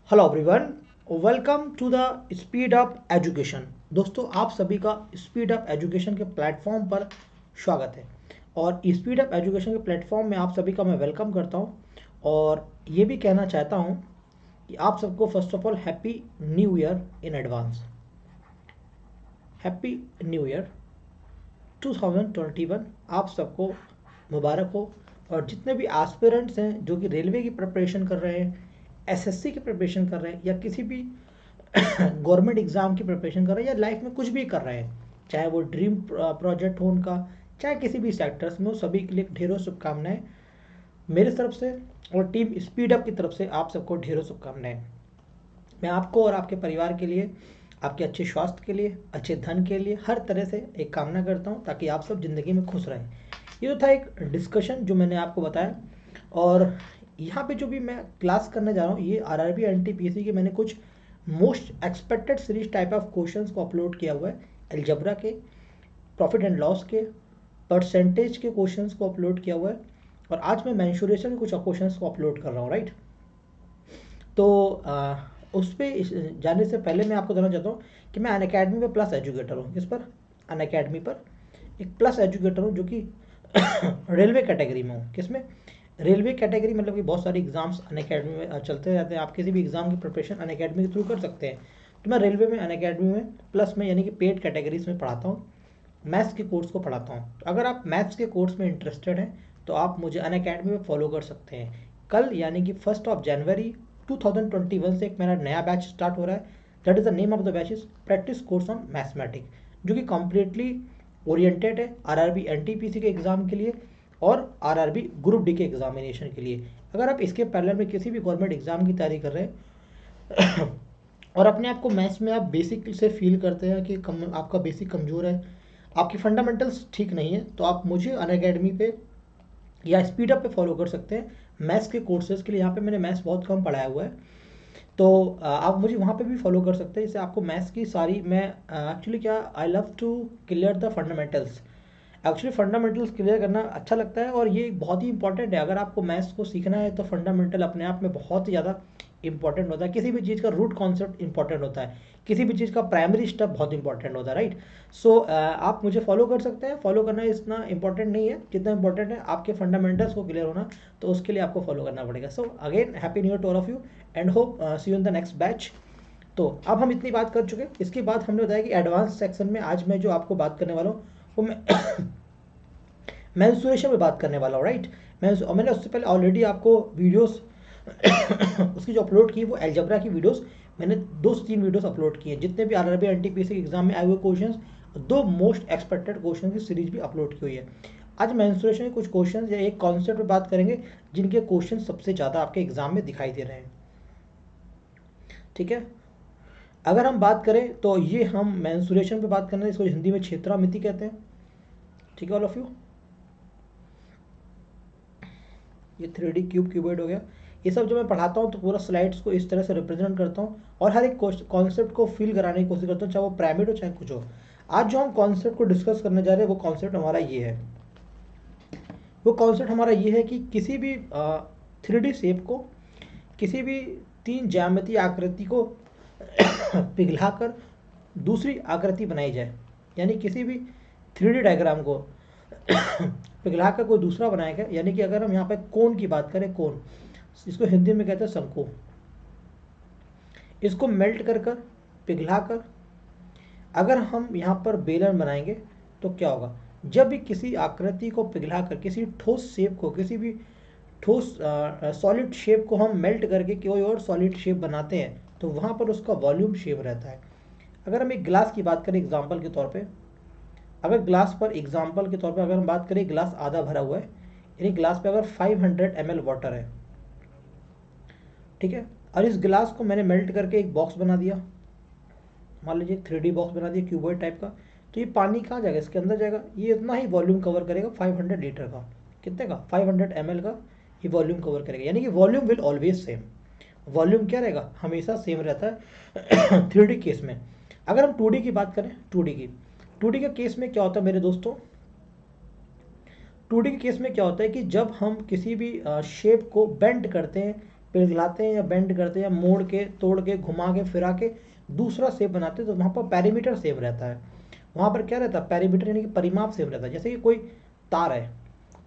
Hello everyone, welcome to the speed up education. दोस्तों, आप सभी का स्पीड अप एजुकेशन के प्लेटफॉर्म पर स्वागत है। और स्पीड अप एजुकेशन के प्लेटफॉर्म में आप सभी का मैं वेलकम करता हूं और ये भी कहना चाहता हूं कि आप सबको first of all happy new year in advance. Happy new year 2021 आप सबको मुबारक हो। और जितने भी एस्पिरेंट्स हैं जो कि रेलवे की प्रिपरेशन कर रहे हैं, एसएससी की प्रिपरेशन कर रहे हैं, या किसी भी गवर्नमेंट एग्ज़ाम की प्रिपरेशन कर रहे हैं, या लाइफ में कुछ भी कर रहे हैं, चाहे वो ड्रीम प्रोजेक्ट हो उनका, चाहे किसी भी सेक्टर्स में हो, सभी के लिए ढेरों शुभकामनाएं मेरी तरफ से। और टीम स्पीड अप की तरफ से आप सबको ढेरों शुभकामनाएं। मैं आपको और आपके परिवार के लिए, आपके अच्छे स्वास्थ्य के लिए, अच्छे धन के लिए हर तरह से एक कामना करता हूँ ताकि आप सब ज़िंदगी में खुश रहें। ये तो था एक डिस्कशन जो मैंने आपको बताया। और यहाँ पे जो भी मैं क्लास करने जा रहा हूँ, ये आरआरबी एनटीपीसी के मैंने कुछ most expected series type of questions को अपलोड किया हुआ है। अलजबरा के, प्रॉफिट एंड लॉस के, परसेंटेज के क्वेश्चंस को अपलोड किया हुआ है। और आज मैं मैंशुरेशन के कुछ क्वेश्चंस को अपलोड कर रहा हूँ, राइट। तो उस पर जाने से पहले मैं आपको बताना चाहता हूँ कि मैं अनअकैडमी में प्लस एजुकेटर हूँ। किस पर? अनअकैडमी पर एक प्लस एजुकेटर हूँ जो कि रेलवे कैटेगरी में हूँ। किस में? रेलवे कैटेगरी, मतलब कि बहुत सारे एग्जाम्स अनअकैडमी में चलते रहते हैं। आप किसी भी एग्जाम की प्रिपरेशन अनअकैडमी के थ्रू कर सकते हैं। तो मैं रेलवे में अनअकैडमी में प्लस में, यानी कि पेड कैटेगरीज में पढ़ाता हूँ। मैथ्स के कोर्स को पढ़ाता हूँ। तो अगर आप मैथ्स के कोर्स में इंटरेस्टेड हैं तो आप मुझे अनअकैडमी में फॉलो कर सकते हैं। कल यानी कि 1 जनवरी 2021 से एक मेरा नया बैच स्टार्ट हो रहा है। That is the name of the batch is practice course on mathematics, जो कि कम्प्लीटली ओरिएंटेड है आरआरबी एनटीपीसी के एग्ज़ाम के लिए और आरआरबी ग्रुप डी के एग्जामिनेशन के लिए। अगर आप इसके पैरेलल में किसी भी गवर्नमेंट एग्जाम की तैयारी कर रहे हैं और अपने आप को मैथ्स में आप बेसिक से फील करते हैं कि आपका बेसिक कमज़ोर है, आपकी फंडामेंटल्स ठीक नहीं है, तो आप मुझे अनअकैडमी पे या स्पीड अप पे फॉलो कर सकते हैं मैथ्स के कोर्सेज के लिए। यहाँ पे मैंने मैथ्स बहुत कम पढ़ाया हुआ है, तो आप मुझे वहाँ पे भी फॉलो कर सकते हैं। जैसे आपको मैथ्स की सारी, मैं एक्चुअली क्या, I love to clear the fundamentals. Actually fundamentals clear करना अच्छा लगता है और ये बहुत ही इंपॉर्टेंट है। अगर आपको मैथ्स को सीखना है तो फंडामेंटल अपने आप में बहुत ही ज़्यादा इंपॉर्टेंट होता है। किसी भी चीज़ का रूट कॉन्सेप्ट इंपॉर्टेंट होता है, किसी भी चीज़ का प्राइमरी स्टेप बहुत इंपॉर्टेंट होता है, राइट। सो आप मुझे फॉलो कर सकते हैं। फॉलो करना इतना इंपॉर्टेंट नहीं है जितना इंपॉर्टेंट है आपके फंडामेंटल्स को क्लियर होना, तो उसके लिए आपको फॉलो करना पड़ेगा। So again happy new year to all of you and hope see you in the next batch. तो अब हम इतनी बात कर चुके। इसके बाद हमने बताया कि एडवांस सेक्शन में आज मैं जो आपको बात करने वाला हूँ वो मैं मेंसुरेशन में बात करने वाला हूँ, राइट। मैंने उससे पहले ऑलरेडी आपको वीडियोस उसकी जो अपलोड की वो अलजबरा की वीडियोस, मैंने 2 से 3 वीडियोस अपलोड किए। जितने भी आरआरबी एनटीपीसी एग्जाम में आए हुए क्वेश्चंस, 2 मोस्ट एक्सपेक्टेड क्वेश्चन की सीरीज भी अपलोड की हुई है। आज मेंसुरेशन के कुछ क्वेश्चन या एक कॉन्सेप्ट पर बात करेंगे जिनके क्वेश्चन सबसे ज़्यादा आपके एग्जाम में दिखाई दे रहे हैं, ठीक है। अगर हम बात करें तो ये हम मेंसुरेशन पे बात करना है, इसको हिंदी में क्षेत्रामिति कहते हैं, ठीक है ऑल ऑफ यू। ये 3D क्यूब क्यूबॉइड हो गया। ये सब जो मैं पढ़ाता हूँ तो पूरा स्लाइड्स को इस तरह से रिप्रेजेंट करता हूँ और हर एक कॉन्सेप्ट को फील कराने की कोशिश करता हूँ, चाहे वो प्राइमेट हो चाहे कुछ हो। आज जो हम कॉन्सेप्ट को डिस्कस करने जा रहे हैं वो कॉन्सेप्ट हमारा ये है। वो कॉन्सेप्ट हमारा ये है कि किसी भी 3D शेप को, किसी भी 3 ज्यामितीय आकृति को पिघलाकर दूसरी आकृति बनाई जाए। यानी किसी भी 3D डायग्राम को पिघलाकर कोई दूसरा बनाया गया। यानी कि अगर हम यहाँ पे कोण की बात करें, कोण, इसको हिंदी में कहते हैं शंकु। इसको मेल्ट कर कर, पिघला कर अगर हम यहाँ पर बेलन बनाएंगे तो क्या होगा? जब भी किसी आकृति को पिघलाकर किसी ठोस शेप को, किसी भी ठोस सॉलिड शेप को हम मेल्ट करके कोई और सॉलिड शेप बनाते हैं तो वहाँ पर उसका वॉल्यूम शेप रहता है। अगर हम एक ग्लास की बात करें एग्जाम्पल के तौर पे, अगर ग्लास पर एग्जाम्पल के तौर पे अगर हम बात करें, ग्लास आधा भरा हुआ है, यानी ग्लास पे अगर 500 ml वाटर है, ठीक है, और इस ग्लास को मैंने मेल्ट करके एक बॉक्स बना दिया, मान लीजिए 3D बॉक्स बना दिया क्यूबॉइड टाइप का, तो ये पानी कहाँ जाएगा? इसके अंदर जाएगा। ये इतना ही वॉल्यूम कवर करेगा 500 लीटर का। कितने का? 500 ml का ये वॉल्यूम कवर करेगा। यानी कि volume will always same. Volume क्या रहेगा? हमेशा सेम रहता है 3D केस में। अगर हम 2D की बात करें, 2D के केस में क्या होता है मेरे दोस्तों? 2D के केस में क्या होता है कि जब हम किसी भी शेप को बेंड करते हैं, पिघलाते हैं या बेंड करते हैं या मोड़ के तोड़ के घुमा के फिरा के दूसरा शेप बनाते हैं, तो वहाँ पर पैरीमीटर सेम रहता है। वहाँ पर क्या रहता है, पैरीमीटर यानी कि परिमाप सेम रहता है। जैसे कि कोई तार है,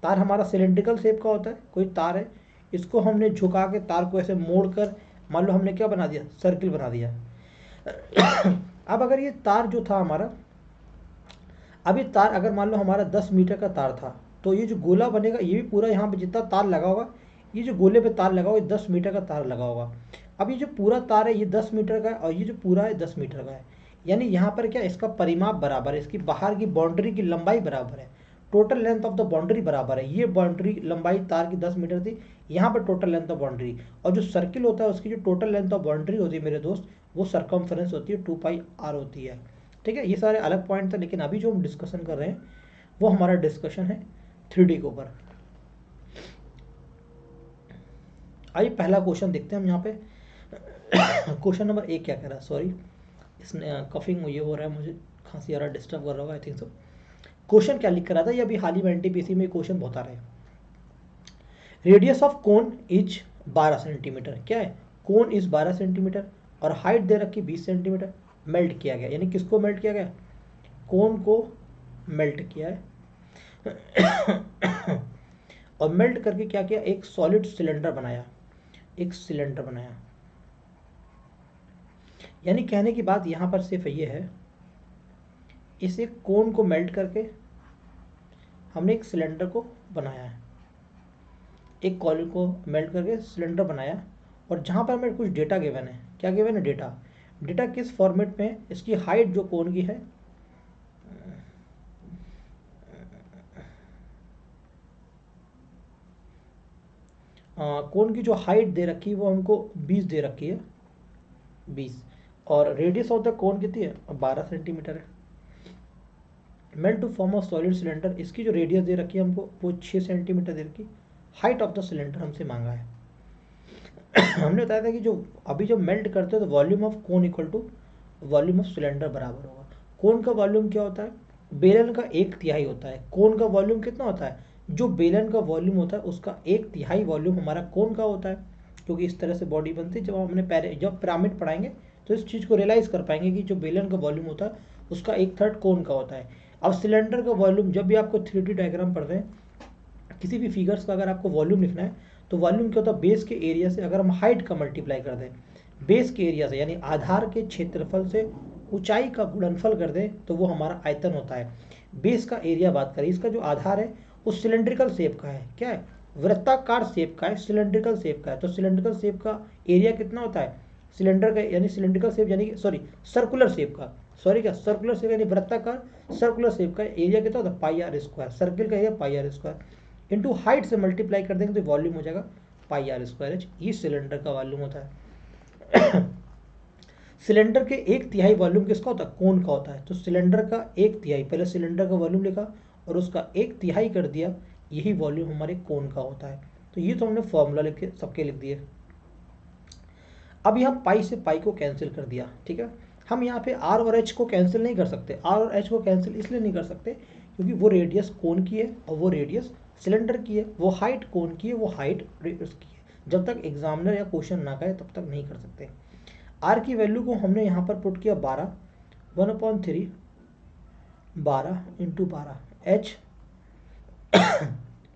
तार हमारा सिलेंड्रिकल शेप का होता है, कोई तार है, इसको हमने झुका के तार को ऐसे मोड़ कर मान लो हमने क्या बना दिया, सर्किल बना दिया। अब अगर ये तार जो था हमारा, अब ये तार अगर मान लो हमारा 10 मीटर का तार था, तो ये जो गोला बनेगा ये भी पूरा यहाँ पे जितना तार लगा होगा, ये जो गोले पे तार लगा होगा, ये 10 मीटर का तार लगा होगा। अब ये जो पूरा तार है ये 10 मीटर का है और ये जो पूरा है 10 मीटर का है, यानी यहाँ पर क्या इसका परिमाप बराबर है, इसकी बाहर की बाउंड्री की लंबाई बराबर है, total length of the boundary बराबर है। ये बाउंड्री लंबाई तार की 10 मीटर थी, यहाँ पर टोटल लेंथ ऑफ बाउंड्री, और जो सर्किल होता है उसकी जो टोटल लेंथ ऑफ बाउंड्री होती है मेरे दोस्त, वो सरकमफेरेंस होती है 2πr होती है। ठीक है, ये सारे अलग पॉइंट थे, लेकिन अभी जो हम डिस्कशन कर रहे हैं वो हमारा डिस्कशन है 3D के ऊपर। आइए पहला क्वेश्चन देखते हैं हम यहाँ पे। क्वेश्चन नंबर 1 क्या कह रहा है, सॉरी इसने कफिंग ये हो रहा है, मुझे खांसी आ रहा है, डिस्टर्ब कर रहा होगा आई थिंक सो। क्वेश्चन क्या लिख कर रहा था, ये अभी हाल ही में एनटीपीसी में क्वेश्चन बहुत आ रहे हैं। Radius of cone is 12 centimetre, क्या है, कोन इज 12 सेंटीमीटर और हाइट दे रखी 20 सेंटीमीटर। मेल्ट किया गया, यानी किसको मेल्ट किया गया, कोन को मेल्ट किया है। और मेल्ट करके क्या किया, एक सॉलिड सिलेंडर बनाया, एक सिलेंडर बनाया। यानी कहने की बात यहां पर सिर्फ ये है, इसे कोन को मेल्ट करके हमने एक सिलेंडर को बनाया है, एक कॉइल को मेल्ट करके सिलेंडर बनाया। और जहां पर हमें कुछ डेटा गिवन है, क्या गिवन है, डेटा। डेटा किस फॉर्मेट में, इसकी हाइट जो कोन की है, कोन की जो हाइट दे रखी है वो हमको 20 दे रखी है, 20, और रेडियस ऑफ द कोन कितनी है, 12 सेंटीमीटर है। Melt to form of solid cylinder, इसकी जो रेडियस दे रखी है हमको वो 6 सेंटीमीटर दे रखी। हाइट ऑफ द सिलेंडर हमसे मांगा है। हमने बताया था कि जो अभी जब मेल्ट करते हैं तो volume of cone equal to volume of cylinder बराबर होगा। कोन का वॉल्यूम क्या होता है, बेलन का 1/3 होता है। कोन का वॉल्यूम कितना होता है, जो बेलन का वॉल्यूम होता है उसका 1/3 वॉल्यूम हमारा कोन का होता है। क्योंकि इस तरह से बॉडी बनती है, जब हमने जब पिरामिड पढ़ाएंगे तो इस चीज़ को रियलाइज कर पाएंगे कि जो बेलन का वॉल्यूम होता है उसका 1/3 कोन का होता है। अब सिलेंडर का वॉल्यूम, जब भी आपको 3D डायग्राम पढ़ रहे हैं, किसी भी फिगर्स का अगर आपको वॉल्यूम लिखना है तो वॉल्यूम क्या होता है, बेस के एरिया से अगर हम हाइट का मल्टीप्लाई कर दें, बेस के एरिया से यानी आधार के क्षेत्रफल से ऊंचाई का गुणनफल कर दें तो वो हमारा आयतन होता है। बेस का एरिया बात करें, इसका जो आधार है वो सिलेंड्रिकल शेप का है, क्या है, वृत्ताकार शेप का है, सिलेंड्रिकल शेप का है। तो सिलेंड्रिकल शेप का एरिया कितना होता है, सिलेंडर का यानी सिलेंड्रिकल शेप यानी सॉरी सर्कुलर शेप का, सॉरी क्या सर्कुलर शेप यानी वृत्ताकार सर्कुलर शेप का एरिया कितना होता है, πr²। सर्किल का एरिया πr² इंटू हाइट से मल्टीप्लाई कर देंगे तो वॉल्यूम हो जाएगा πr²h। ये सिलेंडर का वॉल्यूम होता है। सिलेंडर के 1/3 वॉल्यूम किसका होता है, कोन का होता है। तो सिलेंडर का 1/3, पहले सिलेंडर का वॉल्यूम लिखा और उसका 1/3 कर दिया, यही वॉल्यूम हमारे कोन का होता है। तो ये तो हमने फॉर्मूला लिख के सबके लिख दिए। अब यहाँ पाई से पाई को कैंसिल कर दिया, ठीक है। हम यहाँ पे आर और एच को कैंसिल नहीं कर सकते। आर और एच को कैंसिल इसलिए नहीं कर सकते क्योंकि वो रेडियस कोन की है और वो रेडियस सिलेंडर की है, वो हाइट कोन की है, वो हाइट रेडियस की है। जब तक एग्जामिनर या क्वेश्चन ना कहे तब तक नहीं कर सकते। आर की वैल्यू को हमने यहाँ पर पुट किया 12, 1/3 12 इंटू 12, एच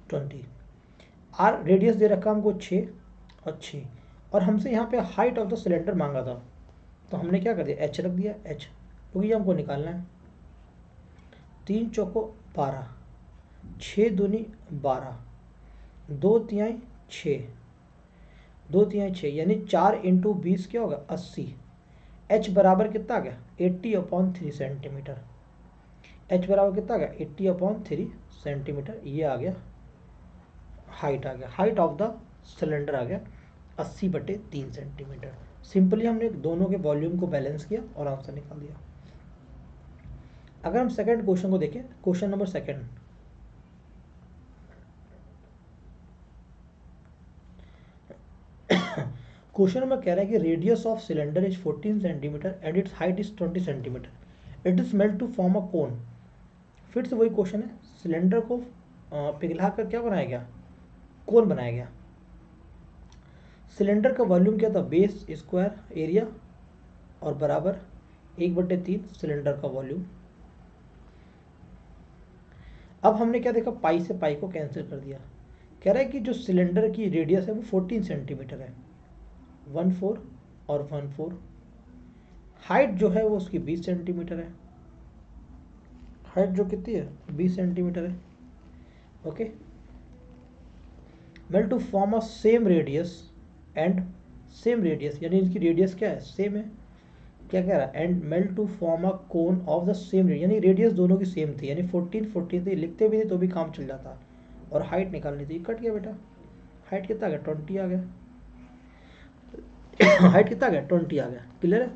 20। आर रेडियस दे रखा हमको 6 और 6, और हमसे यहाँ पे हाइट ऑफ द सिलेंडर मांगा था, तो हमने क्या कर दिया, एच रख दिया, एच, क्योंकि ये हमको निकालना है। 3 चौको 12, 6 दूनी 12, 2 तिहाई 6, 2 तिहाई 6 यानी 4 इंटू 20 क्या होगा, 80। एच बराबर कितना आ गया, 80/3 सेंटीमीटर। एच बराबर कितना आ गया, 80/3 सेंटीमीटर। ये आ गया हाइट, आ गया हाइट ऑफ द सिलेंडर आ गया 80/3 सेंटीमीटर। सिंपली हमने दोनों के वॉल्यूम को बैलेंस किया और आंसर निकाल दिया। अगर हम सेकंड क्वेश्चन को देखें, question number second, question number कह रहा है कि radius of cylinder is 14 centimetre and its height is 20 centimetre. It is melt to form a cone. फिर से वही क्वेश्चन है, सिलेंडर को पिघला कर क्या बनाया गया, कोन बनाया गया। सिलेंडर का वॉल्यूम क्या था, बेस स्क्वायर एरिया और बराबर 1/3 सिलेंडर का वॉल्यूम। अब हमने क्या देखा, पाई से पाई को कैंसिल कर दिया। कह रहा है कि जो सिलेंडर की रेडियस है वो 14 सेंटीमीटर है, 14 और 14। हाइट जो है वो उसकी 20 सेंटीमीटर है। हाइट जो कितनी है, 20 सेंटीमीटर है। Okay, melt to form a same radius and same radius, यानी इनकी रेडियस क्या है, सेम है। क्या कह रहा है, and melt to form a cone of the same radius, यानी रेडियस दोनों की सेम थी, यानी 14 14 थी, लिखते भी थे तो भी काम चल जाता। और हाइट निकालनी थी, कट गया बेटा। हाइट कितना आ गया, 20 आ गया। हाइट कितना आ गया, 20 आ गया, क्लियर है।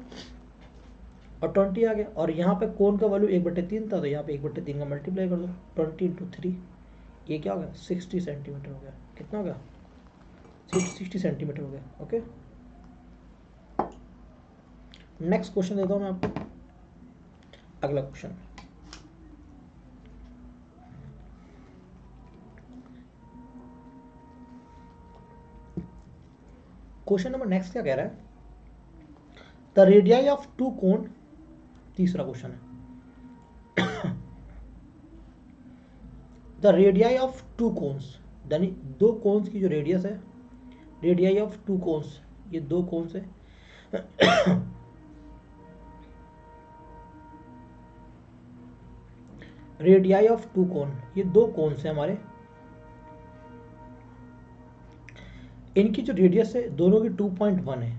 और 20 आ गया, और यहाँ पे कोन का वैल्यू 1/3 था, तो यहाँ पे 1/3 का मल्टीप्लाई कर दो, 20 × 3, ये क्या हो गया, 60 सेंटीमीटर हो गया। कितना हो गया, 60 सेंटीमीटर हो गया। ओके, नेक्स्ट क्वेश्चन देता हूँ मैं आपको, अगला क्वेश्चन। क्वेश्चन नंबर नेक्स्ट क्या कह रहा है, द रेडियाई ऑफ टू कोन, तीसरा क्वेश्चन है, the radii of to cons, यानी दो कोन्स की जो रेडियस है, रेडियाई ऑफ टू कोन्स, ये दो कोन्स है। रेडियाई ऑफ टू कोन, ये दो कोन्स हैं हमारे, इनकी जो रेडियस है दोनों की 2.1 है,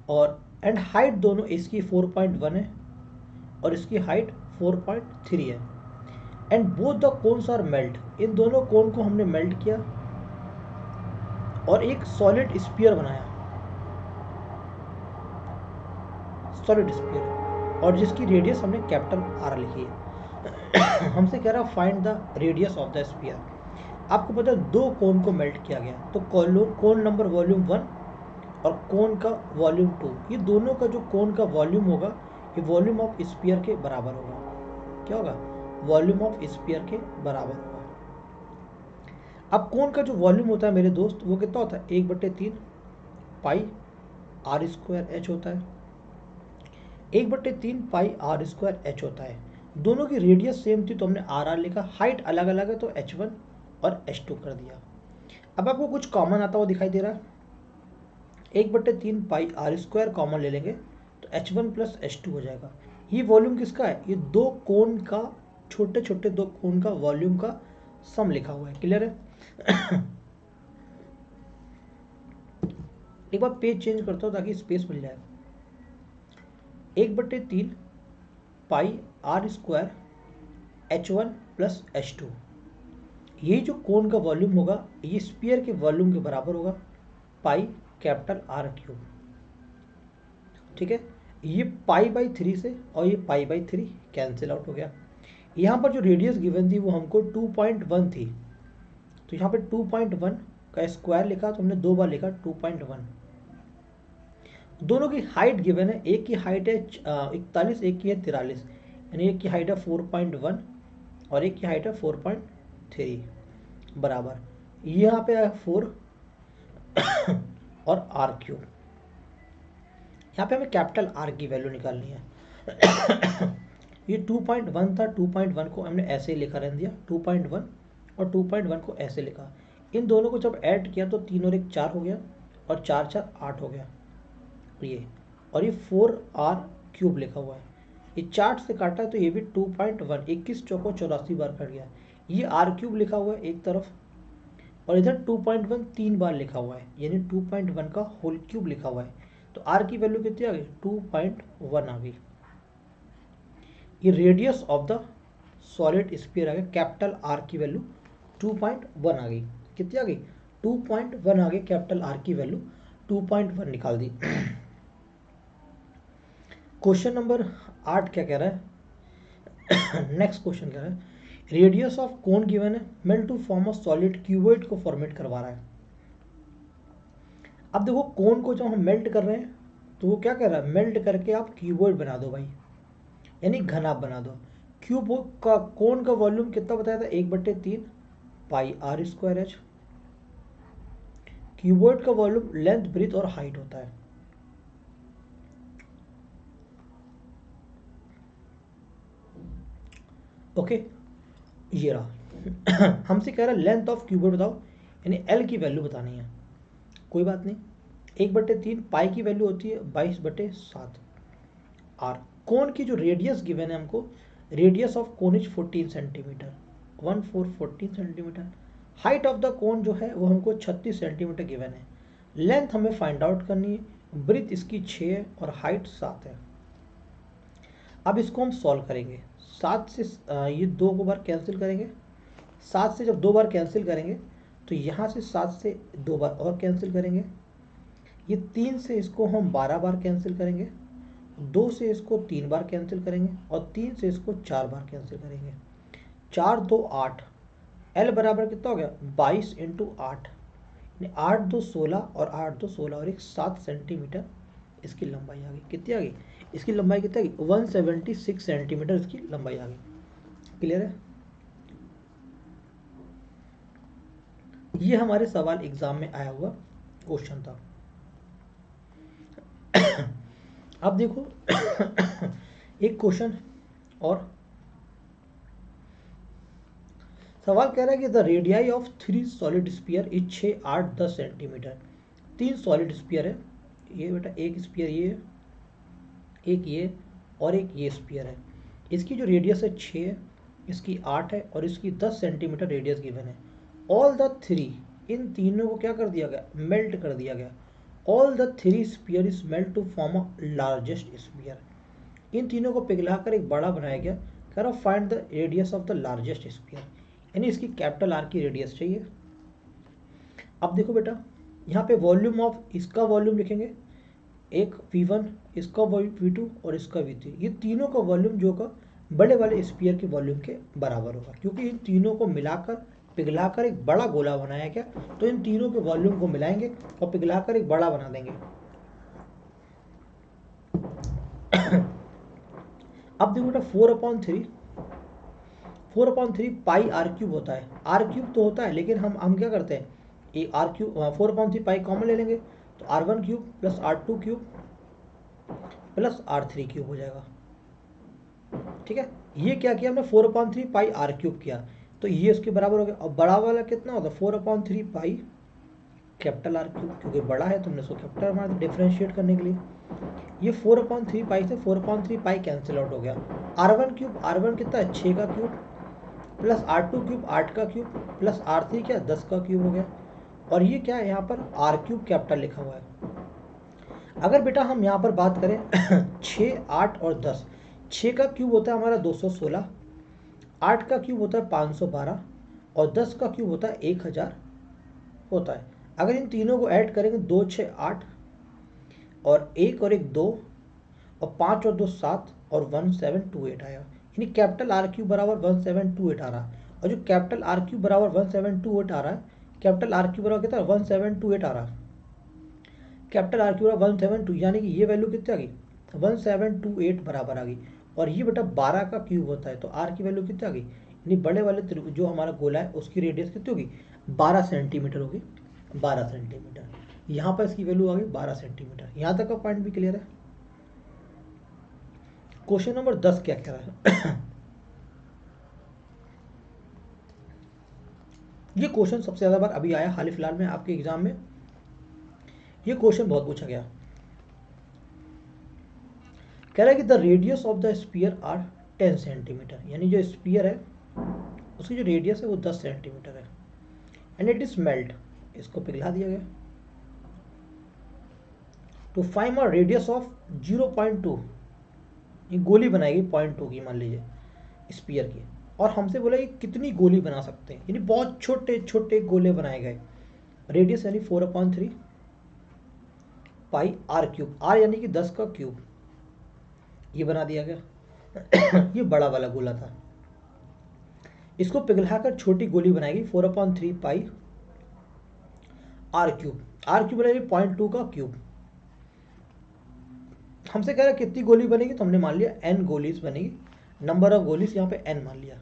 और एंड हाइट दोनों, इसकी 4.1 है और इसकी हाइट 4.3 है। And both the cones are melt, इन दोनों कोन को हमने मेल्ट किया और एक सॉलिड स्फीयर बनाया, सॉलिड स्फीयर, और जिसकी रेडियस हमने कैपिटल आर लिखी है। हमसे कह रहा find the radius of the sphere. आपको पता है दो कोन को मेल्ट किया गया, तो कोन नंबर वॉल्यूम 1 और कोन का वॉल्यूम 2, ये दोनों का जो कोन का वॉल्यूम होगा, ये वॉल्यूम ऑफ स्फीयर के बराबर होगा। क्या होगा, वॉल्यूम ऑफ स्फीयर के बराबर होगा। अब कोन का जो वॉल्यूम होता है मेरे दोस्त, वो कितना होता है, 1/3 पाई आर स्क्वायर एच होता है, 1/3 पाई आर स्क्वायर एच होता है। दोनों की रेडियस सेम थी तो हमने आर आर लिखा, हाइट अलग अलग है तो h1 और h2 कर दिया। अब आपको कुछ कॉमन आता हुआ दिखाई दे रहा है, 1/3 पाई आर स्क्वायर कॉमन ले लेंगे तो h1 + h2 हो जाएगा। ये वॉल्यूम किसका है, ये दो कोन का, छोटे छोटे दो कोन का वॉल्यूम का सम लिखा हुआ है, क्लियर है। एक बार पेज चेंज करता हूँ ताकि स्पेस मिल जाए। 1/3 पाई आर स्क्वायर h1 + h2, यही जो कोन का वॉल्यूम होगा ये स्फीयर के वॉल्यूम के बराबर होगा, पाई कैपिटल आर क्यूब। ठीक है, ये पाई/3 से और ये पाई/3 कैंसिल आउट हो गया। यहाँ पर जो रेडियस गिवन थी वो हमको 2.1 थी, तो यहाँ पे 2.1 का स्क्वायर लिखा तो हमने दो बार लिखा 2.1। दोनों की हाइट गिवन है, एक की हाइट है 41, एक की है 43, यानी एक की हाइट है 4.1 और एक की हाइट है 4.3 बराबर, यहाँ पे है 4 और आर क्यूब। यहाँ पे हमें कैपिटल आर की वैल्यू निकालनी है। ये 2.1 था, 2.1 को हमने ऐसे ही लिखा रहने दिया, 2.1 और 2.1 को ऐसे लिखा। इन दोनों को जब ऐड किया तो 3 और 1 4 हो गया, और 4 4 8 हो गया ये, और ये 4r³ लिखा हुआ है। ये चार्ट से काटा है तो ये भी 2.1, 21 चौको 84 बार कट गया। ये r³ लिखा हुआ है एक तरफ, और इधर 2.1 3 बार लिखा हुआ है, यानी 2.1 का होल क्यूब लिखा हुआ है। तो r की वैल्यू कितनी आ गई, 2.1 आ गई। ये radius of the solid sphere आ गया, कैपिटल आर की वैल्यू 2.1 आ गई। कितनी आ गई, 2.1 आ गई, कैपिटल आर की वैल्यू 2.1 निकाल दी। क्वेश्चन नंबर 8 क्या कह रहा है, नेक्स्ट क्वेश्चन कह रहा है, रेडियस ऑफ कोन गिवन है, melt to form of solid cuboid को फॉर्मेट करवा रहा है। अब देखो कोन को जब हम मेल्ट कर रहे हैं तो वो क्या कर रहा है, मेल्ट करके आप क्यूबॉइड बना दो भाई, यानी घनाभ बना दो। क्यूब का कोन का वॉल्यूम कितना बताया था, 1/3 पाई आर स्क्वायर एच, क्यूबॉइड का वॉल्यूम लेंथ, ब्रीथ और हाइट होता है। ओके, ये रहा। हमसे कह रहा है लेंथ ऑफ क्यूबॉइड बताओ, यानी एल की वैल्यू बतानी है। कोई बात नहीं, 1/3 पाई की वैल्यू होती है 22/7 आर। कोन की जो रेडियस गिवन है हमको, radius of cone is 14 centimetre, 14 centimetre. Height of the cone जो है वो हमको 36 सेंटीमीटर गिवन है। लेंथ हमें फाइंड आउट करनी है, ब्रीथ इसकी 6 है और हाइट 7 है। अब इसको हम सॉल्व करेंगे। 7 से ये 2 को बार कैंसिल करेंगे। 7 से जब 2 बार कैंसिल करेंगे तो यहाँ से 7 से 2 बार और कैंसिल करेंगे। ये 3 से इसको हम 12 बार कैंसिल करेंगे, 2 से इसको 3 बार कैंसिल करेंगे और 3 से इसको 4 बार कैंसिल करेंगे। 4 2 8, एल बराबर कितना हो गया 22 इंटू 8, 8 2 16 और 8 2 16 और 7 सेंटीमीटर इसकी लंबाई आ गई। कितनी आ गई इसकी लंबाई, कितनी आ गई 176 सेंटीमीटर इसकी लंबाई आ गई। क्लियर है? ये हमारे सवाल एग्जाम में आया हुआ क्वेश्चन था। अब देखो एक क्वेश्चन और सवाल कह रहा है कि the radii of 3 solid sphere is 6 8 10 centimetre. 3 solid sphere है, ये बेटा एक स्फीयर ये है, एक ये और एक ये स्फीयर है। इसकी जो रेडियस है 6 है, इसकी 8 है और इसकी 10 सेंटीमीटर रेडियस गिवन है। ऑल द 3, इन तीनों को क्या कर दिया गया, मेल्ट कर दिया गया। All the 3 sphere is melt to form a largest sphere. इन तीनों को पिघलाकर एक बड़ा बनाया गया। कह रहा find the radius of the largest sphere, यानी इसकी कैपिटल आर की रेडियस चाहिए। अब देखो बेटा, यहाँ पे वॉल्यूम ऑफ, इसका वॉल्यूम लिखेंगे एक V1, इसका V2 और इसका V3। ये तीनों का वॉल्यूम जो का बड़े वाले स्फीयर के वॉल्यूम के बराबर होगा, क्योंकि इन तीनों को मिलाकर पिघलाकर एक बड़ा गोला बनाया गया। तो इन तीनों के वॉल्यूम को मिलाएंगे और पिघलाकर एक बड़ा बना देंगे। अब देखो बेटा 4/3 पाई आर क्यूब होता है। आर क्यूब तो होता है, लेकिन हम क्या करते हैं, ये आर क्यूब 4/3 पाई कॉमन ले लेंगे तो R1 cube plus R2 cube plus R3 cube हो जाएगा। ठीक है, ये क्या किया हमने 4/3 पाई आर क्यूब किया, तो ये इसके बराबर हो गया। और बड़ा वाला कितना होता है 4/3 पाई कैपिटल आर क्यूब, क्योंकि बड़ा है तुमने उसको कैपिटल मार दिया डिफ्रेंशिएट करने के लिए। ये 4/3 पाई से 4/3 पाई कैंसिल आउट हो गया। R1 क्यूब, R1 कितना है 6 का क्यूब प्लस R2 क्यूब 8 का क्यूब प्लस R3 क्या 10 का क्यूब हो गया। और ये क्या है यहाँ पर R क्यूब कैपिटल लिखा हुआ है। अगर बेटा हम यहाँ पर बात करें 6 8 और 10, 6 का क्यूब होता है हमारा 216, 8 का क्यूब होता है 512 और 10 का क्यूब होता है 1000 होता है। अगर इन तीनों को ऐड करेंगे 2 6 8 और 1 और 1 2 और 5 और 2 7 और 1728 आया, यानी कैपिटल आर क्यूब बराबर 1728 आ रहा है। और जो कैपिटल आर क्यूब बराबर 1728 आ रहा है, कैपिटल आर क्यूब बराबर कितना 1728 आ रहा है, कैपिटल आर क्यूब बराबर 172, यानी कि ये वैल्यू कितनी आ गई 1728 बराबर आ गई। और ये बेटा 12 का क्यूब होता है, तो आर की वैल्यू कितनी आ गई, यानी बड़े वाले जो हमारा गोला है उसकी रेडियस कितनी होगी 12 सेंटीमीटर होगी, 12 सेंटीमीटर। यहाँ पर इसकी वैल्यू आ गई 12 सेंटीमीटर। यहाँ तक का पॉइंट भी क्लियर है। क्वेश्चन नंबर 10 क्या कह रहा है ये क्वेश्चन सबसे ज्यादा बार अभी आया हाल फिलहाल में आपके एग्जाम में, ये क्वेश्चन बहुत पूछा गया। कह रहा है कि the radius of the sphere are 10 centimetre, यानी जो स्फीयर है उसकी जो रेडियस है वो 10 सेंटीमीटर है, एंड इट इज मेल्ट, इसको पिघला दिया गया। To find a radius of 0.2, ये गोली बनाएगी 0.2 की मान लीजिए स्फीयर की, और हमसे बोला कि कितनी गोली बना सकते हैं, यानी बहुत छोटे छोटे गोले बनाए गए। रेडियस यानी 4/3 पाई आर क्यूब, आर यानी कि 10 का क्यूब, ये बना दिया गया। ये बड़ा वाला गोला था, इसको पिघलाकर छोटी गोली बनाएगी 4/3 पाई आर क्यूब। आर क्यूब बनेगी 0.2 का क्यूब। हमसे कह रहा है कितनी गोली बनेगी, तो हमने मान लिया n गोलीज बनेगी, नंबर ऑफ गोलीज यहाँ पे n मान लिया।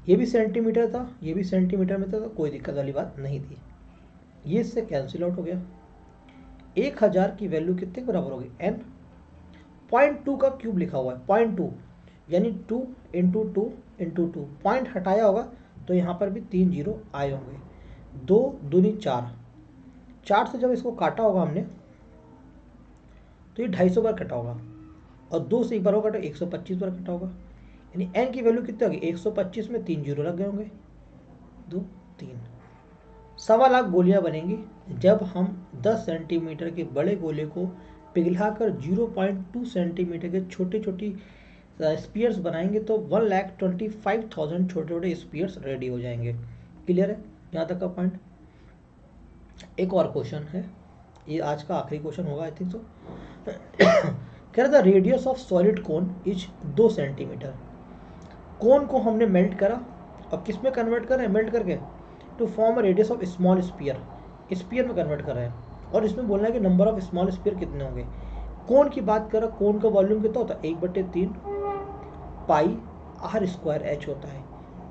ये भी सेंटीमीटर था, ये भी सेंटीमीटर में था, तो कोई दिक्कत वाली बात नहीं थी। ये इससे कैंसिल आउट हो गया। 1000 की वैल्यू कितने के बराबर होगी, n। 0.2 का क्यूब लिखा हुआ है, 0.2 यानी 2 इंटू 2 इंटू 2, पॉइंट हटाया होगा तो यहाँ पर भी 3 जीरो आए होंगे। 2 दूनी 4, 4 से जब इसको काटा होगा हमने तो ये 250 बार कटा होगा, और 2 से एक बार होगा तो 125 बार कटा होगा, यानी n की वैल्यू कितनी होगी, 125 में 3 जीरो लग गए होंगे, 2 3। 1.25 गोलियां बनेंगी जब हम 10 सेंटीमीटर के बड़े गोले को पिघलाकर 0.2 सेंटीमीटर के छोटे छोटी स्पीयर्स बनाएंगे तो 1,25,000 छोटे छोटे स्पीयर्स रेडी हो जाएंगे। क्लियर है यहाँ तक का पॉइंट। एक और क्वेश्चन है, ये आज का आखिरी क्वेश्चन होगा आई थिंक सो। कह रहा था radius of solid cone is 2 centimetre. Cone को हमने मेल्ट करा और किस में कन्वर्ट कर रहे हैं, मेल्ट करके to form a radius of small sphere, sphere में कन्वर्ट कर रहे हैं, और इसमें बोलना है कि नंबर ऑफ स्मॉल स्पीयर कितने होंगे। कोन की बात करा, कोन का वॉल्यूम कितना होता है, 1/3 पाई r स्क्वायर h होता है।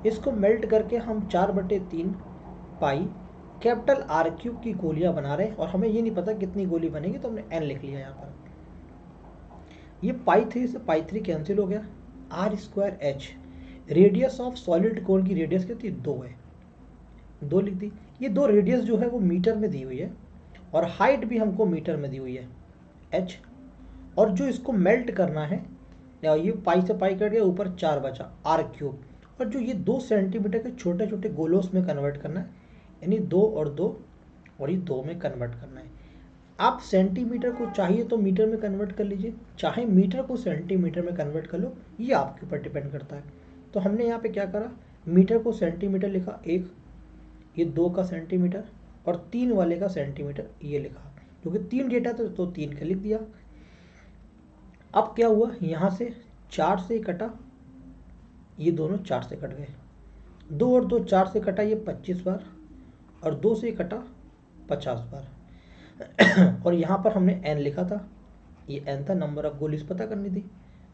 इसको मेल्ट करके हम 4/3 पाई कैपिटल R³ की गोलियां बना रहे हैं, और हमें ये नहीं पता कितनी गोली बनेगी तो हमने n लिख लिया यहाँ पर। ये π3 से π3 कैंसिल हो गया, r square h। Radius of solid कोन की रेडियस कितनी, 2 है, 2 लिख दी। ये 2 रेडियस जो है वो मीटर में दी हुई है, और हाइट भी हमको मीटर में दी हुई है h। और जो इसको मेल्ट करना है, ये पाई से पाई कट गया, ऊपर 4 बचा r³, और जो ये 2 सेंटीमीटर के छोटे छोटे गोलोस में कन्वर्ट करना है, यानी 2 और 2 और ये 2 में कन्वर्ट करना है। आप सेंटीमीटर को चाहिए तो मीटर में कन्वर्ट कर लीजिए, चाहे मीटर को सेंटीमीटर में कन्वर्ट कर लो, ये आपके ऊपर डिपेंड करता है। तो हमने यहाँ पे क्या करा, मीटर को सेंटीमीटर लिखा 1, ये 2 का सेंटीमीटर, और 3 वाले का सेंटीमीटर ये लिखा, क्योंकि 3 डेटा तो 3 का लिख दिया। अब क्या हुआ, यहाँ से 4 से कटा, ये दोनों 4 से कट गए, 2 और 2 4 से कटा, ये 25 बार, और 2 से कटा 50 बार। और यहाँ पर हमने n लिखा था, ये n था, नंबर ऑफ गोलीज पता करनी थी।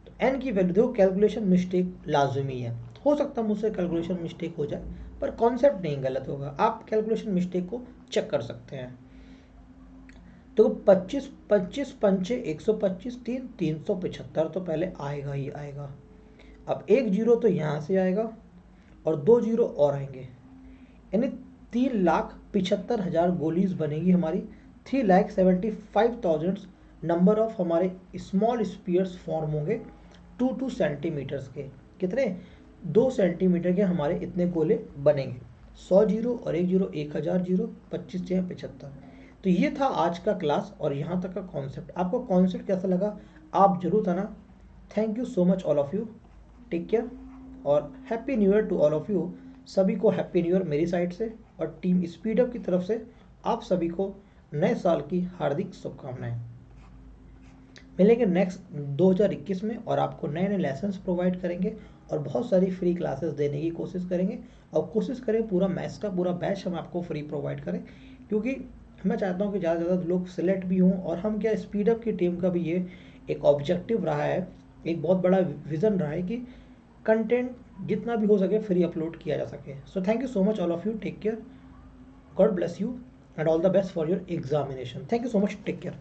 तो n की वैल्यू देखो, कैलकुलेशन मिस्टेक लाजमी है, हो सकता मुझसे कैलकुलेशन मिस्टेक हो जाए, पर कॉन्सेप्ट नहीं गलत होगा, आप कैलकुलेशन मिस्टेक को चेक कर सकते हैं। तो 25 25 पंचे 125, 3 375 तो पहले आएगा ही आएगा। अब 1 जीरो तो यहाँ से आएगा और 2 जीरो और आएंगे, यानी 3,75,000 गोलीज बनेगी हमारी, 3,75,000 नंबर ऑफ हमारे स्मॉल स्पीयर्स फॉर्म होंगे 2 सेंटीमीटर्स के। कितने, 2 सेंटीमीटर के हमारे इतने गोले बनेंगे। 100 जीरो और 1 जीरो 1000 जीरो, 25 6 75। तो ये था आज का क्लास और यहाँ तक का कॉन्सेप्ट। आपको कॉन्सेप्ट कैसा लगा आप जरूर बताना। Thank you so much all of you, take care और happy new year to all of you. सभी को हैप्पी न्यू ईयर मेरी साइड से और टीम स्पीडअप की तरफ से आप सभी को नए साल की हार्दिक शुभकामनाएं। मिलेंगे नेक्स्ट 2021 में और आपको नए नए लेसन्स प्रोवाइड करेंगे और बहुत सारी फ्री क्लासेस देने की कोशिश करेंगे, और कोशिश करें पूरा मैथ्स का पूरा बैच हम आपको फ्री प्रोवाइड करें, क्योंकि मैं चाहता हूँ कि ज़्यादा से ज़्यादा लोग सिलेक्ट भी हों। और हम क्या, स्पीडअप की टीम का भी ये एक ऑब्जेक्टिव रहा है, एक बहुत बड़ा विज़न रहा है कि कंटेंट जितना भी हो सके फ्री अपलोड किया जा सके। So thank you so much all of you, take care, God bless you and all the best for your examination. Thank you so much, take care.